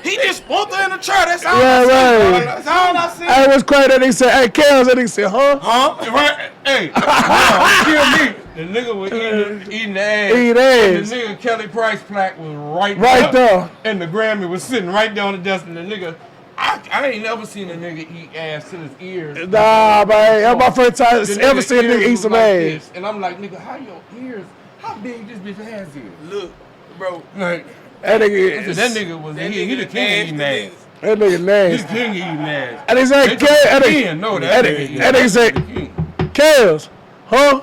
He just pulled her in the chair. That's all Yeah, I seen. right. That's all I seen. Hey, what's crazy? They said, hey, Kels, and they said, huh? Right? Hey, kill me. The nigga was eating the ass. Eat ass. And the nigga Kelly Price plaque was right there. And the Grammy was sitting right there on the desk. And the nigga, I ain't never seen a nigga eat ass to his ears. Nah, man. That's my first time ever seen a nigga eat some ass. And I'm like, nigga, how your ears, how big this bitch ass is? Look, bro. Like, that nigga was he the king of eating ass. That nigga nasty. He's king of eating ass. And they said, that nigga said, Kels, huh?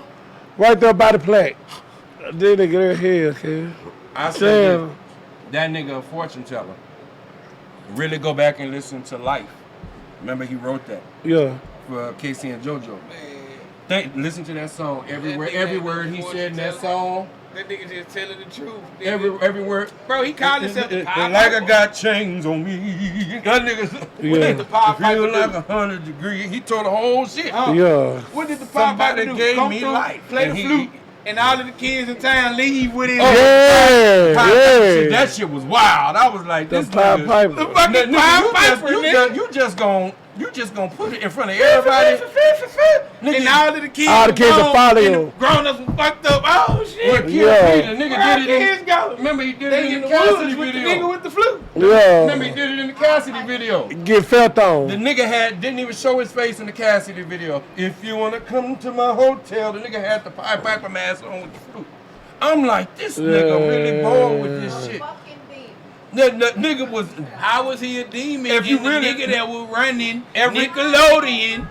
Right there by the plaque. Then they get here, kid. I said that nigga a fortune teller. Really go back and listen to Life. Remember he wrote that. Yeah. For Casey and JoJo. Listen to that song. Every word he said in that song. That nigga just telling the truth. Every word. Bro, he called himself the Pied like Piper. I got chains on me. That nigga the Pied Piper feel do? like 100 degrees. He told the whole shit. Yeah. What did the Pied Piper do? Gave Come me through, life. play And the he- flute, and all of the kids in town leave with him. That shit was wild. I was like, this Pied nigga. Piper. The fucking Pied Piper, nigga. You just gonna put it in front of everybody. And all of the kids All the kids are following him. Grown-ups were fucked up. Oh, shit. The Yeah. nigga Where did it. kids go? Remember he did They it in in the the Cassidy woods with the nigga video. with the flute. Remember he Yeah. did it in the Cassidy video. Get felt The on. nigga didn't even show his face in the Cassidy video. If you wanna come to my hotel, the nigga had the Pied Piper mask on with the flute. I'm like, this nigga really bored with this shit. The nigga was. How was he a demon? If you and the really- nigga that was running Nickelodeon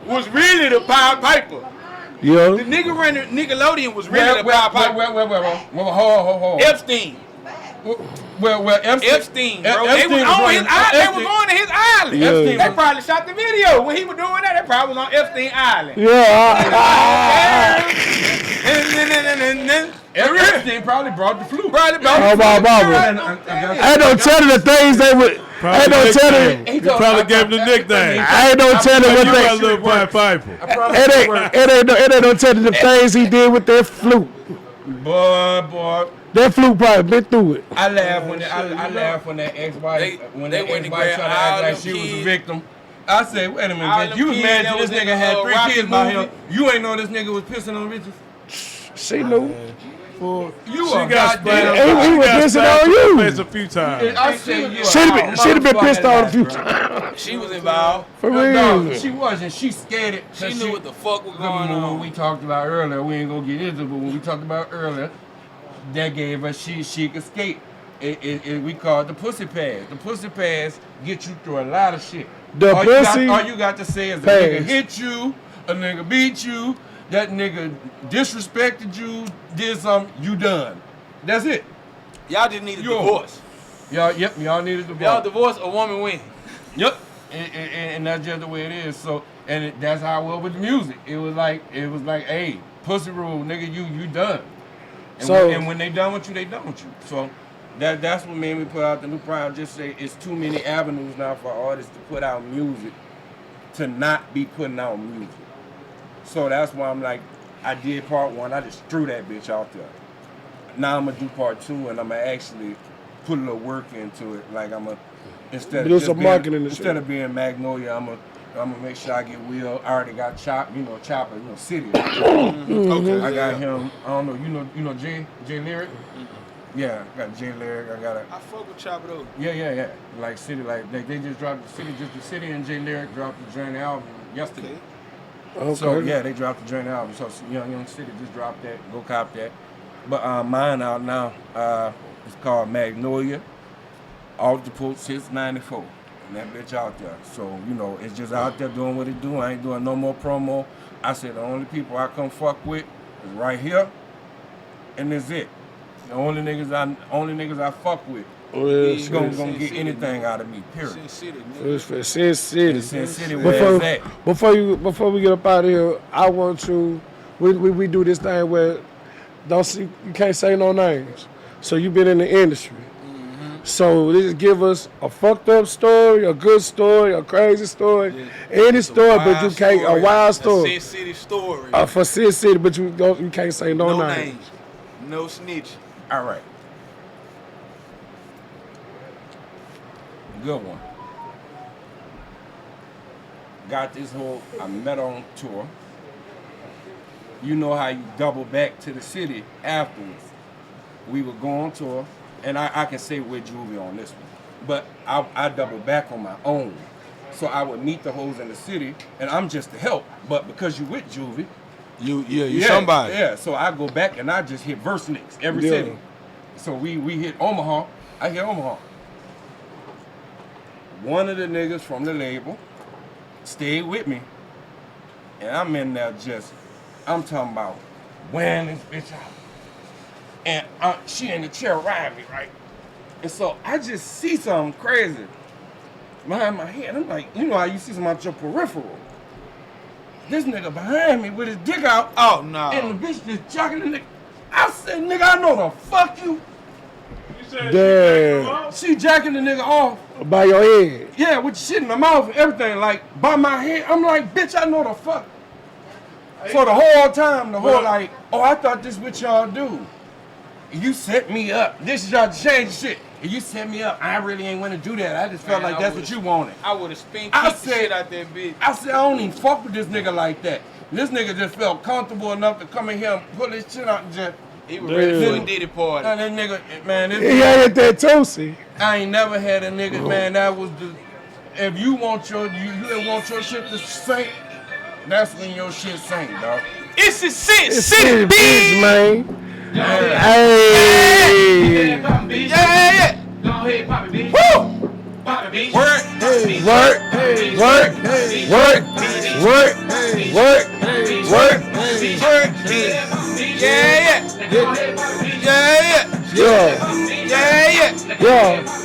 was really the Pied Piper. Yeah. The nigga running Nickelodeon was really the Pied Piper. Hold. Epstein. Well, Epstein, bro. They Epstein was was on running- his island. They was Epstein- going to his island. Yeah. Epstein They was- probably shot the video when he was doing that. They probably was on Epstein Island. Yeah. Epstein probably brought the flute. Probably Oh, my mama. I ain't no telling the things they would. I ain't no telling. He probably gave him the nickname. I ain't no telling what You they. got a little Pied Piper. It ain't no telling the things he did with that flute. Boy. That flute probably been through it. I laughed when that ex-wife They went to grab tried to all act like them she was a kids. victim. I said, wait a All minute, bitch. them You was kids mad that that this was in nigga had the 3 Rocky kids by movie. him. You ain't know this nigga was pissing on bitches. She knew. You She a got goddamn. splashed. He was pissing on you. A few times. I said you She'd have been pissed on a few times. She was involved. For No, real. she wasn't. She scared it. She knew what the fuck was going Remember when on. we talked about earlier, we ain't gonna get into it, but when we talked about earlier, that gave her she could escape. We call it the pussy pass. The pussy pass get you through a lot of shit. The pussy all you got to say is a pass. nigga hit you, a nigga beat you, that nigga disrespected you, did something, you done. That's it. Y'all just need a Yo. divorce. Y'all needed to Y'all divorce, a woman win. Yep, and that's just the way it is. So, that's how it was with the music. It was like, hey, pussy rule, nigga, you done. And, So- when they done with you, they done with you. So, that's what made me put out the new project. Just say it's too many avenues now for artists to put out music, to not be putting out music. So that's why I'm like, I did part 1. I just threw that bitch out there. Now I'm gonna do part 2, and I'm gonna actually put a little work into it. Like instead Do of some just marketing being, and shit. instead of being Magnolia, I'm gonna make sure I get Will. I already got Chopper, City. Okay. I got him. I don't know. You know Jay Lyric. Yeah, I got Jay Lyric. I fuck with Chopper though. Yeah. Like City, like they just dropped the City and Jay Lyric dropped the journey album yesterday. Okay. So yeah, they dropped the joint album. So Young City just dropped that. Go cop that. But mine out now. It's called Magnolia. Octopus 694. And that bitch out there. So, you know, it's just out there doing what it do. I ain't doing no more promo. I said the only people I come fuck with is right here. And that's it. The only niggas I fuck with. You gonna get anything out of me, period. Sin City. Sin City, where is that? Before we get up out of here, I want to, we do this thing where you can't say no names. So you been in the industry. So just give us a fucked up story, a good story, a crazy story, any story, but you can't, a wild story. A Sin City story. For Sin City, but you can't say no names. No snitch. All right. Good one. Got this I met on tour. You know how you double back to the city afterwards. We would go on tour, and I can say we're Juvie on this one, but I double back on my own. So I would meet the hoes in the city, and I'm just the help. But because you with Juvie, you somebody. Yeah, so I go back and I just hit verse nicks every city. So we hit Omaha. I hit Omaha. One of the niggas from the label stayed with me, and I'm in there I'm talking about wearing this bitch out. And she in the chair riding me, right? And so I just see something crazy behind my head. I'm like, you know how you see something out your peripheral. This nigga behind me with his dick out. Oh, no. And the bitch just jacking the nigga. I said, nigga, I know the fuck you. Damn. She jacking the nigga off. By your head. Yeah, with shit in my mouth and everything, like by my head. I'm like, bitch, I know the fuck. So the whole time, like, oh, I thought this what y'all do. You set me up. This is y'all change shit. And you set me up. I really ain't want to do that. I just felt like that's what you wanted. I would have spin kicked the shit out that bitch. I said, I don't even fuck with this nigga like that. This nigga just felt comfortable enough to come in here and pull his shit out and just. He was ready for a Diddy party. And that nigga, man, He had that Tootsie. I ain't never had a nigga, man, that was the. If you want your shit to sink, that's when your shit sink, dog. It's a Sincity, bitch, man. Hey! Yeah. Go ahead, pop it, bitch. Woo! Pop it, bitch. Work. Yeah.